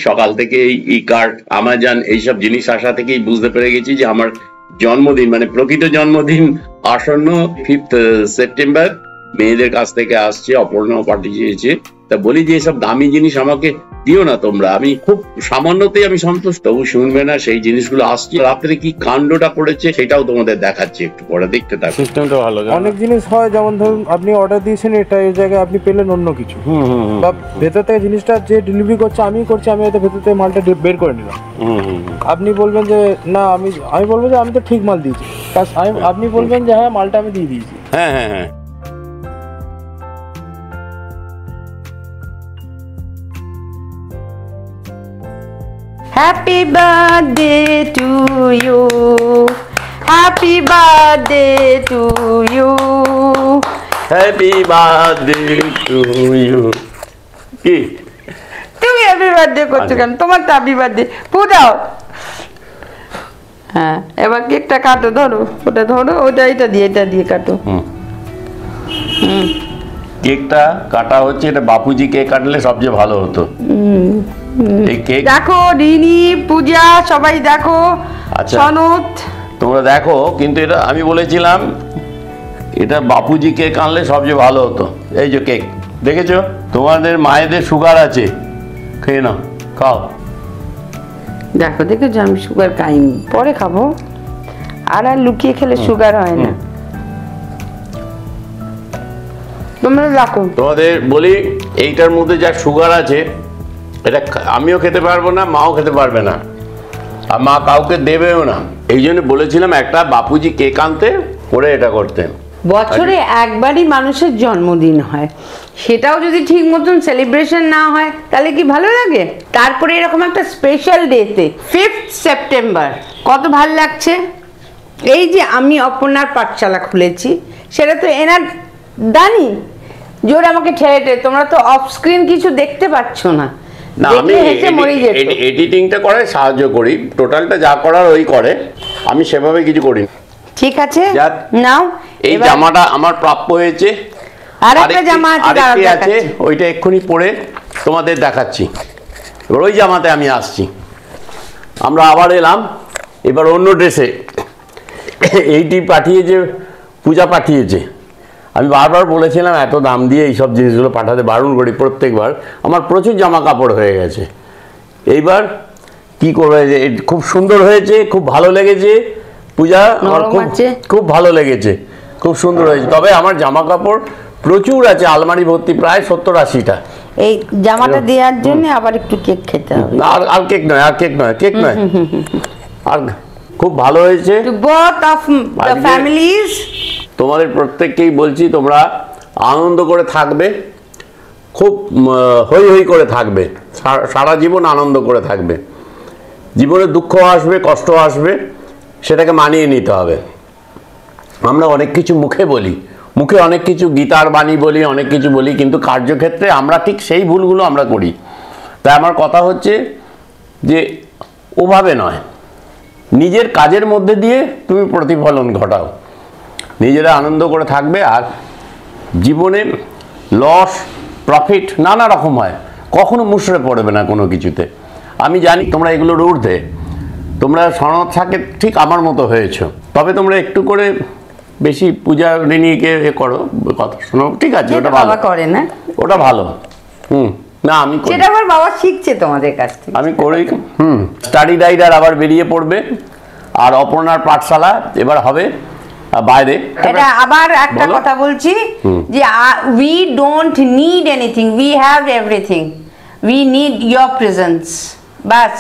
সকাল থেকে এই কার্ড আমাজন এইসব জিনিস আসা থেকেই বুঝতে পেরে গেছি যে আমার জন্মদিন মানে প্রকৃত জন্মদিন আসন্ন 5th সেপ্টেম্বর মেয়েদের কাছ থেকে আসছে, অপর্ণাও পাঠিয়েছে। তা বলি যে এসব দামি জিনিস আমাকে দিও না তোমরা, আমি খুব সামান্যতেই আমি সন্তুষ্ট। তবু শুনবে না, সেই জিনিসগুলো আসছে। রাত্রে কি কাণ্ডটা করেছে সেটাও তোমাদের দেখাচ্ছি, একটু পরে দেখতে থাকো। সিস্টেমটা ভালো। অনেক জিনিস হয়, যেমন ধরুন আপনি অর্ডার দিয়েছেন এটা, এই জায়গায় আপনি পেলেন অন্য কিছু, বা ভেতর থেকে জিনিসটা যে ডেলিভারি করছে আমি করছি, আমি হয়তো ভেতর থেকে মালটা বের করে নিলাম। আপনি বলবেন যে না, আমি বলবো যে আমি তো ঠিক মাল দিয়েছি, আপনি বলবেন যে হ্যাঁ মালটা আমি দিয়ে দিয়েছি। হ্যাঁ হ্যাঁ হ্যাঁ। Happy birthday to you. Happy birthday to you. Happy birthday to you. কি তুমি হ্যাপি বার্থডে করছো কেন? তোমার তো হ্যাপি বার্থডে পূজাও। হ্যাঁ, এবার কেকটা কাটো, ধরো ওটা, ধরো ওটা, এটা দিয়ে কাটো। কেকটা কাটা হচ্ছে, এটা বাপুজি কেক কাটলে সবচেয়ে ভালো হতো। এই কেক দেখো, রিনি, পূজা সবাই দেখো, আচ্ছা। সনদ তোমরা দেখো, কিন্তু এটা আমি বলেছিলাম এটা বাপুজি কেক আনলে সবচেয়ে ভালো হতো। এই যে কেক দেখেছো, তোমাদের মায়েদের সুগার আছে, খেয়ে নাও, খাও। দেখো দেখেছো, আমি সুগার খাইনি, পরে খাবো। আর লুকিয়ে খেলে সুগার হয় না। তোমরা রাখো। তোমাদের বলি, এইটার মধ্যে যা সুগার আছে এটা আমিও খেতে পারবো না, মাও খেতে পারবে না, আর মা কাউকে দেবেও না। এই জন্য বলেছিলাম একটা বাপুজি কেক আনতে, করে এটা করতে। বছরে একবারই মানুষের জন্মদিন হয়, সেটাও যদি ঠিক মতন সেলিব্রেশন না হয় তাহলে কি ভালো লাগে? তারপরে এরকম একটা স্পেশাল ডেতে 5th সেপ্টেম্বর কত ভালো লাগছে। এই যে আমি অপর্ণার পাঠশালা খুলেছি, সেটা তো এনার দানি জোর আমাকে ঠেলে, তোমরা তো অফ স্ক্রিন কিছু দেখতে পাচ্ছ না। না, আমি এডিটিংটা করে সাহায্য করি, টোটালটা যা করার ওই করে, আমি সেভাবে কিছু করি। ঠিক আছে, নাও। এই জামাটা আমার প্রাপ্য হয়েছে, আর একটা জামা আছে, ওইটা এক্ষুনি পরে তোমাদের দেখাচ্ছি। এবার ওই জামাতে আমি আসছি, আমরা আবার এলাম এবার অন্য ড্রেসে। এইটি পাঠিয়েছে, পূজা পাঠিয়েছে। আমি বারবার বলেছিলাম এত দাম দিয়ে এইসব জিনিসগুলো পাঠাতে বারণ করি প্রত্যেকবার। আমার প্রচুর জামা কাপড় হয়ে গেছে, এইবার কি করবে? খুব সুন্দর হয়েছে, খুব ভালো লেগেছে পূজা, আমার খুব ভালো লেগেছে, খুব সুন্দর হয়েছে। তবে আমার জামা কাপড় প্রচুর আছে, আলমারি ভর্তি, প্রায় 70-80টা। এই জামাটা দেওয়ার জন্য আবার একটু কেক খেতে হবে। আর কেক নয়, আর খুব ভালো হয়েছে। তোমাদের প্রত্যেককেই বলছি, তোমরা আনন্দ করে থাকবে, খুব হই হই করে থাকবে, সারা জীবন আনন্দ করে থাকবে। জীবনে দুঃখ আসবে, কষ্ট আসবে, সেটাকে মানিয়ে নিতে হবে। আমরা অনেক কিছু মুখে বলি, মুখে অনেক কিছু গীতার বাণী বলি, অনেক কিছু বলি, কিন্তু কার্যক্ষেত্রে আমরা ঠিক সেই ভুলগুলো আমরা করি। তাই আমার কথা হচ্ছে যে ওভাবে নয়, নিজের কাজের মধ্যে দিয়ে তুমি প্রতিফলন ঘটাও, নিজেরা আনন্দ করে থাকবে। আর জীবনে লস প্রফিট নানা রকম হয়, কখনো মুষড়ে পড়বে না কোনো কিছুতে। আমি জানি তোমরা এগুলোর ঊর্ধ্বে, তোমরা সনদ থাকে ঠিক আমার মতো হয়েছো, তবে তোমরা একটু করে বেশি পূজা ঋণীকে করো, কথা শোনো, ঠিক আছে, ওটা ভালো করে না, ওটা ভালো। না আমি সেটা আমার বাবা শিখছে তোমাদের কাছ থেকে, আমি করি। স্টাডি রাইডার আবার বেরিয়ে পড়বে, আর অপর্ণার পাঠশালা এবার হবে বাইরে। এটা আবার একটা কথা বলছি যে we don't need anything, we have everything, we need your presence, bus.